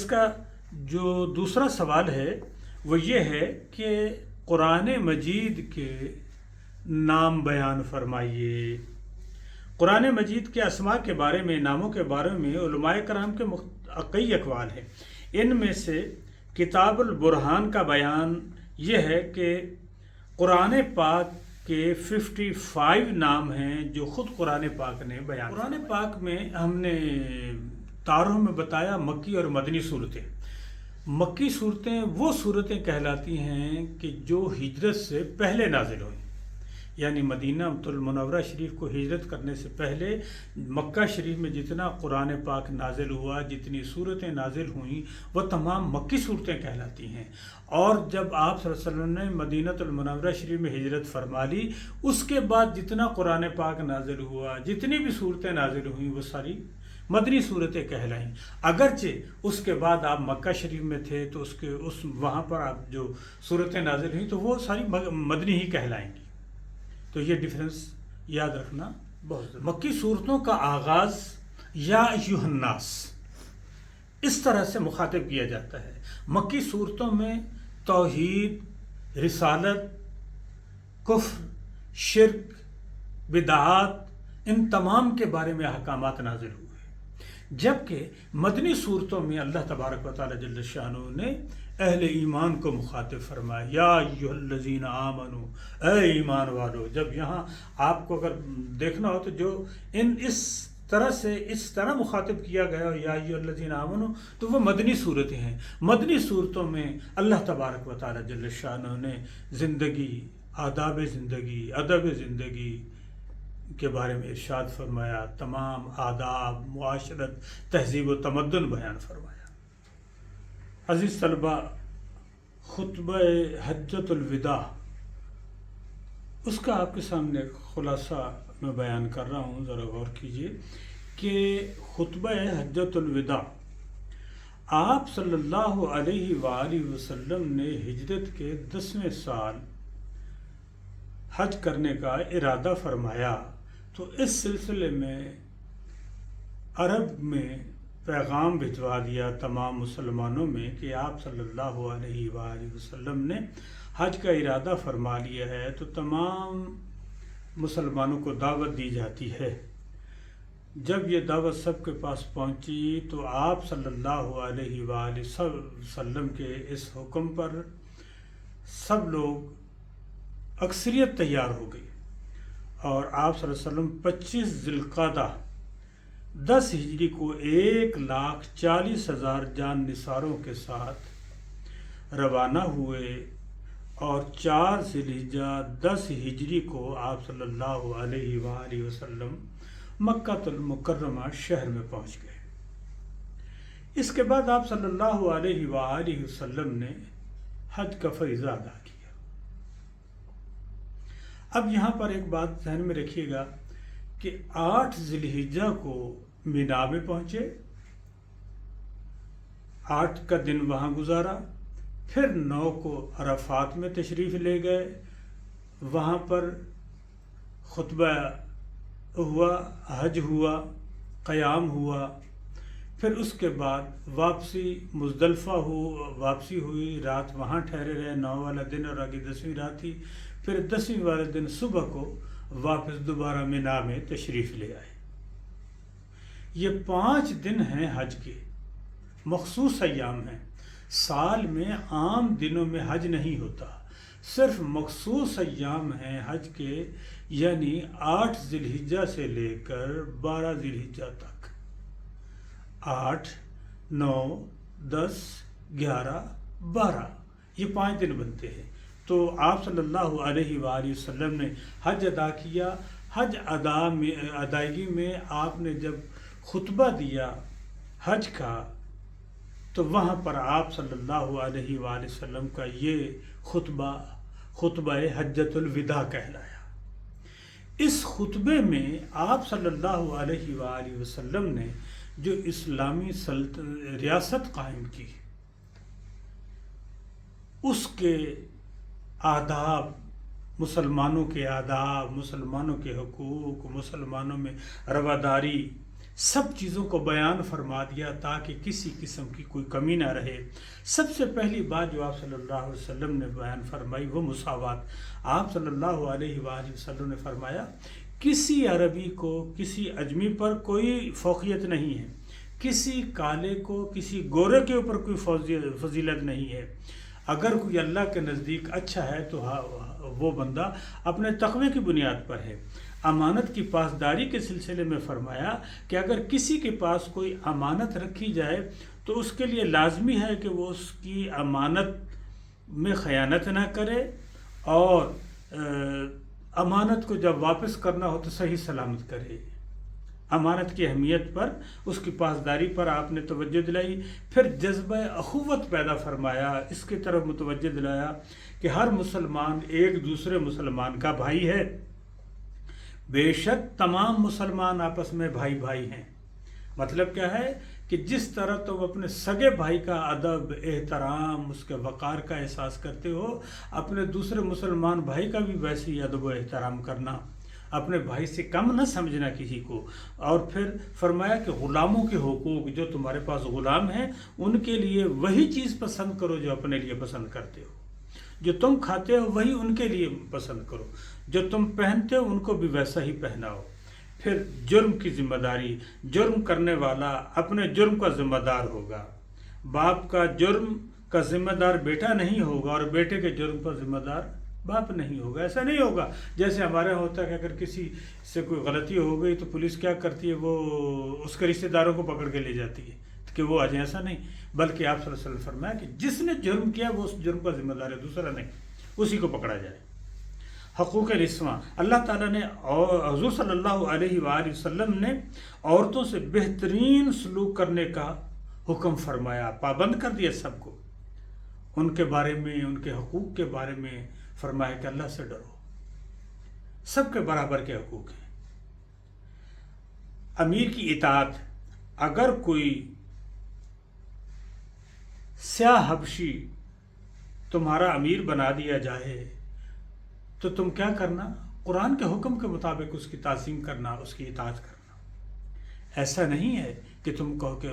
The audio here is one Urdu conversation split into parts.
کا جو دوسرا سوال ہے وہ یہ ہے کہ قرآن مجید کے نام بیان فرمائیے۔ قرآن مجید کے اسماء کے بارے میں، ناموں کے بارے میں علماء کرام کے کئی اقوال ہیں۔ ان میں سے کتاب البرہان کا بیان یہ ہے کہ قرآن پاک کے 55 نام ہیں جو خود قرآن پاک نے بیان۔ قرآن پاک میں ہم نے تعارف میں بتایا مکی اور مدنی صورتیں۔ مکی صورتیں وہ صورتیں کہلاتی ہیں کہ جو ہجرت سے پہلے نازل ہوئیں، یعنی مدینہ المنورہ شریف کو ہجرت کرنے سے پہلے مکہ شریف میں جتنا قرآن پاک نازل ہوا، جتنی صورتیں نازل ہوئیں، وہ تمام مکی صورتیں کہلاتی ہیں۔ اور جب آپ صلی اللہ علیہ وسلم نے مدینہ المنورہ شریف میں ہجرت فرما لی، اس کے بعد جتنا قرآن پاک نازل ہوا، جتنی بھی صورتیں نازل ہوئیں، وہ ساری مدنی صورتیں کہلائیں۔ اگرچہ اس کے بعد آپ مکہ شریف میں تھے تو وہاں پر آپ جو صورتیں نازل ہوئیں تو وہ ساری مدنی ہی کہلائیں گی۔ تو یہ ڈفرینس یاد رکھنا بہت ضروری۔ مکی صورتوں کا آغاز یا ایھا الناس اس طرح سے مخاطب کیا جاتا ہے۔ مکی صورتوں میں توحید، رسالت، کفر، شرک، بدعات، ان تمام کے بارے میں احکامات نازل ہوئے، جبکہ مدنی صورتوں میں اللہ تبارک و تعالی جل شانہ نے اہل ایمان کو مخاطب فرمایا، یا ایھا الذین آمنوا، اے ایمان والو۔ جب یہاں آپ کو اگر دیکھنا ہو تو جو اس طرح مخاطب کیا گیا یا ایھا الذین آمنوا، تو وہ مدنی صورتیں ہیں۔ مدنی صورتوں میں اللہ تبارک و تعالی جل شانہ نے زندگی، آداب زندگی، ادب زندگی کے بارے میں ارشاد فرمایا، تمام آداب، معاشرت، تہذیب و تمدن بیان فرمایا۔ عزیز طلبہ، خطبہ حجۃ الوداع، اس کا آپ کے سامنے خلاصہ میں بیان کر رہا ہوں، ذرا غور کیجئے کہ خطبہ حجۃ الوداع آپ صلی اللہ علیہ وآلہ وسلم نے ہجرت کے 10ویں سال حج کرنے کا ارادہ فرمایا، تو اس سلسلے میں عرب میں پیغام بھجوا دیا تمام مسلمانوں میں کہ آپ صلی اللہ علیہ وآلہ وسلم نے حج کا ارادہ فرما لیا ہے، تو تمام مسلمانوں کو دعوت دی جاتی ہے۔ جب یہ دعوت سب کے پاس پہنچی تو آپ صلی اللہ علیہ وآلہ وسلم کے اس حکم پر سب لوگ اکثریت تیار ہو گئی، اور آپ صلی اللہ علیہ وسلم 25 ذی القعدہ 10 ہجری کو 1,40,000 جان نثاروں کے ساتھ روانہ ہوئے، اور 4 ذی الحجہ 10 ہجری کو آپ صلی اللہ علیہ وآلہ وسلم مکہ المکرمہ شہر میں پہنچ گئے۔ اس کے بعد آپ صلی اللہ علیہ وآلہ وسلم نے حج کا فریضہ ادا کیا۔ اب یہاں پر ایک بات ذہن میں رکھیے گا کہ 8 ذی الحجہ کو مینا میں پہنچے، 8 کا دن وہاں گزارا، پھر 9 کو عرفات میں تشریف لے گئے، وہاں پر خطبہ ہوا، حج ہوا، قیام ہوا، پھر اس کے بعد واپسی مزدلفہ واپسی ہوئی، رات وہاں ٹھہرے رہے، 9 والا دن اور آگے 10ویں رات تھی، پھر 10ویں والے دن صبح کو واپس دوبارہ مینا میں تشریف لے آئے۔ یہ 5 دن ہیں حج کے، مخصوص ایام ہیں۔ سال میں عام دنوں میں حج نہیں ہوتا، صرف مخصوص ایام ہیں حج کے، یعنی 8 ذی الحجہ سے لے کر 12 ذی الحجہ تک۔ 8، 9، 10، 11، 12 یہ 5 دن بنتے ہیں۔ تو آپ صلی اللہ علیہ وآلہ وسلم نے حج ادا کیا۔ حج ادائیگی میں آپ نے جب خطبہ دیا حج کا، تو وہاں پر آپ صلی اللہ علیہ وآلہ وسلم کا یہ خطبہ حجۃ الوداع کہلایا۔ اس خطبے میں آپ صلی اللہ علیہ وآلہ وسلم نے جو اسلامی ریاست قائم کی، اس کے آداب، مسلمانوں کے آداب، مسلمانوں کے حقوق، مسلمانوں میں رواداری، سب چیزوں کو بیان فرما دیا تاکہ کسی قسم کی کوئی کمی نہ رہے۔ سب سے پہلی بات جو آپ صلی اللہ علیہ وسلم نے بیان فرمائی وہ مساوات۔ آپ صلی اللہ علیہ وآلہ وسلم نے فرمایا کسی عربی کو کسی اجمی پر کوئی فوقیت نہیں ہے، کسی کالے کو کسی گورے کے اوپر کوئی فضیلت نہیں ہے۔ اگر کوئی اللہ کے نزدیک اچھا ہے تو وہ بندہ اپنے تقوی کی بنیاد پر ہے۔ امانت کی پاسداری کے سلسلے میں فرمایا کہ اگر کسی کے پاس کوئی امانت رکھی جائے تو اس کے لیے لازمی ہے کہ وہ اس کی امانت میں خیانت نہ کرے، اور امانت کو جب واپس کرنا ہو تو صحیح سلامت کرے۔ امانت کی اہمیت پر، اس کی پاسداری پر آپ نے توجہ دلائی۔ پھر جذبہ اخوت پیدا فرمایا، اس کی طرف متوجہ دلایا کہ ہر مسلمان ایک دوسرے مسلمان کا بھائی ہے۔ بے شک تمام مسلمان آپس میں بھائی بھائی ہیں۔ مطلب کیا ہے کہ جس طرح تم اپنے سگے بھائی کا ادب، احترام، اس کے وقار کا احساس کرتے ہو، اپنے دوسرے مسلمان بھائی کا بھی ویسے ہی ادب و احترام کرنا، اپنے بھائی سے کم نہ سمجھنا کسی کو۔ اور پھر فرمایا کہ غلاموں کے حقوق، جو تمہارے پاس غلام ہیں ان کے لیے وہی چیز پسند کرو جو اپنے لیے پسند کرتے ہو، جو تم کھاتے ہو وہی ان کے لیے پسند کرو، جو تم پہنتے ہو ان کو بھی ویسا ہی پہناؤ۔ پھر جرم کی ذمہ داری، جرم کرنے والا اپنے جرم کا ذمہ دار ہوگا۔ باپ کا جرم کا ذمہ دار بیٹا نہیں ہوگا، اور بیٹے کے جرم پر ذمہ دار باپ نہیں ہوگا۔ ایسا نہیں ہوگا جیسے ہمارے یہاں ہوتا ہے کہ اگر کسی سے کوئی غلطی ہو گئی تو پولیس کیا کرتی ہے، وہ اس کے رشتہ داروں کو پکڑ کے لے جاتی ہے کہ وہ آ جائیں۔ ایسا نہیں، بلکہ آپ صلی اللہ علیہ وسلم فرمایا کہ جس نے جرم کیا وہ اس جرم کا ذمہ دار ہے، دوسرا نہیں، اسی کو پکڑا جائے۔ حقوق رسواں، اللہ تعالیٰ نے اور حضور صلی اللہ علیہ وآلہ وسلم نے عورتوں سے بہترین سلوک کرنے کا حکم فرمایا، پابند کر دیا سب کو۔ ان کے بارے میں، ان کے حقوق کے بارے میں فرمایا کہ اللہ سے ڈرو، سب کے برابر کے حقوق ہیں۔ امیر کی اطاعت، اگر کوئی سیاہ حبشی تمہارا امیر بنا دیا جائے تو تم کیا کرنا؟ قرآن کے حکم کے مطابق اس کی تعظیم کرنا، اس کی اطاعت کرنا۔ ایسا نہیں ہے کہ تم کہو کہ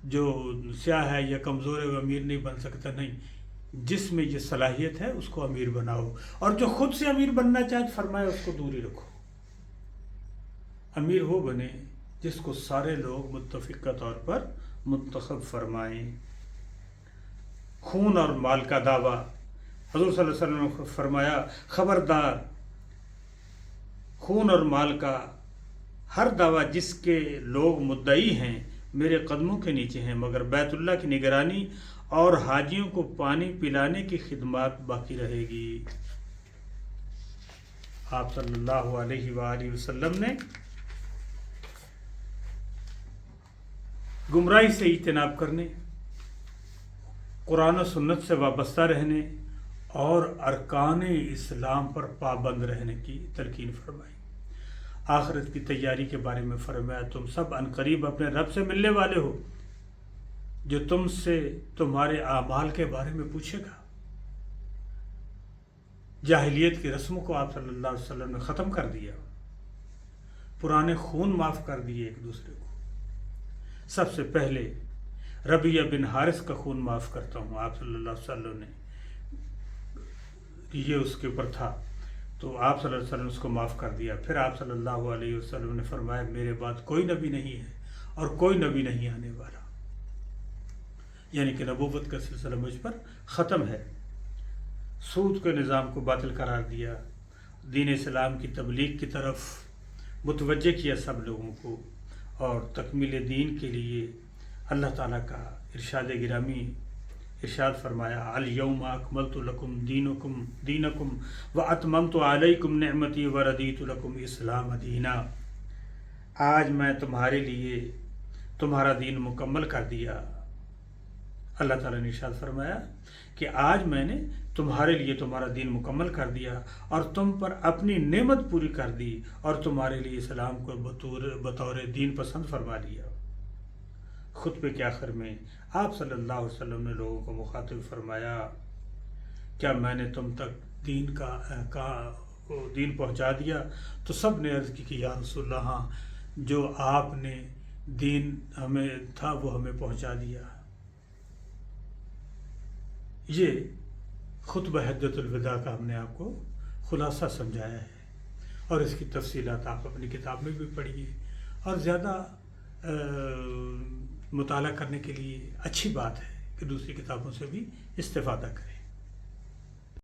جو سیاہ ہے یا کمزور ہے وہ امیر نہیں بن سکتا، نہیں، جس میں یہ صلاحیت ہے اس کو امیر بناؤ، اور جو خود سے امیر بننا چاہے فرمایا اس کو دوری رکھو۔ امیر وہ بنے جس کو سارے لوگ متفقہ طور پر منتخب فرمائیں۔ خون اور مال کا دعویٰ، حضور صلی اللہ علیہ وسلم نے فرمایا خبردار، خون اور مال کا ہر دعویٰ جس کے لوگ مدعی ہیں میرے قدموں کے نیچے ہیں، مگر بیت اللہ کی نگرانی اور حاجیوں کو پانی پلانے کی خدمات باقی رہے گی۔ آپ صلی اللہ علیہ وآلہ وسلم نے گمراہی سے اجتناب کرنے، قرآن و سنت سے وابستہ رہنے اور ارکان اسلام پر پابند رہنے کی تلقین فرمائی۔ آخرت کی تیاری کے بارے میں فرمایا تم سب عنقریب اپنے رب سے ملنے والے ہو، جو تم سے تمہارے اعمال کے بارے میں پوچھے گا۔ جاہلیت کی رسموں کو آپ صلی اللہ علیہ وسلم نے ختم کر دیا، پرانے خون معاف کر دیے ایک دوسرے کو۔ سب سے پہلے ربیہ بن حارث کا خون معاف کرتا ہوں، آپ صلی اللہ علیہ وسلم نے، یہ اس کے اوپر تھا تو آپ صلی اللہ علیہ وسلم نے اس کو معاف کر دیا۔ پھر آپ صلی اللہ علیہ وسلم نے فرمایا میرے بعد کوئی نبی نہیں ہے اور کوئی نبی نہیں آنے والا، یعنی کہ نبوت کا سلسلہ مجھ پر ختم ہے۔ سود کے نظام کو باطل قرار دیا، دین اسلام کی تبلیغ کی طرف متوجہ کیا سب لوگوں کو، اور تکمیل دین کے لیے اللہ تعالیٰ کا ارشاد گرامی ارشاد فرمایا الیوم اکملت لکم دینکم واتممت علیکم نعمتی وردیت لکم اسلام دینا۔ آج میں تمہارے لیے تمہارا دین مکمل کر دیا۔ اللہ تعالیٰ نے ارشاد فرمایا کہ آج میں نے تمہارے لیے تمہارا دین مکمل کر دیا اور تم پر اپنی نعمت پوری کر دی اور تمہارے لیے اسلام کو بطور دین پسند فرما لیا۔ خطبے کے آخر میں آپ صلی اللہ علیہ وسلم نے لوگوں کو مخاطب فرمایا کیا میں نے تم تک دین پہنچا دیا؟ تو سب نے عرض کی کہ یا رسول اللہ ہاں، جو آپ نے دین ہمیں تھا وہ ہمیں پہنچا دیا. یہ خطبہ حجۃ الوداع کا ہم نے آپ کو خلاصہ سمجھایا ہے، اور اس کی تفصیلات آپ اپنی کتاب میں بھی پڑھیے، اور زیادہ مطالعہ کرنے کے لیے اچھی بات ہے کہ دوسری کتابوں سے بھی استفادہ کریں.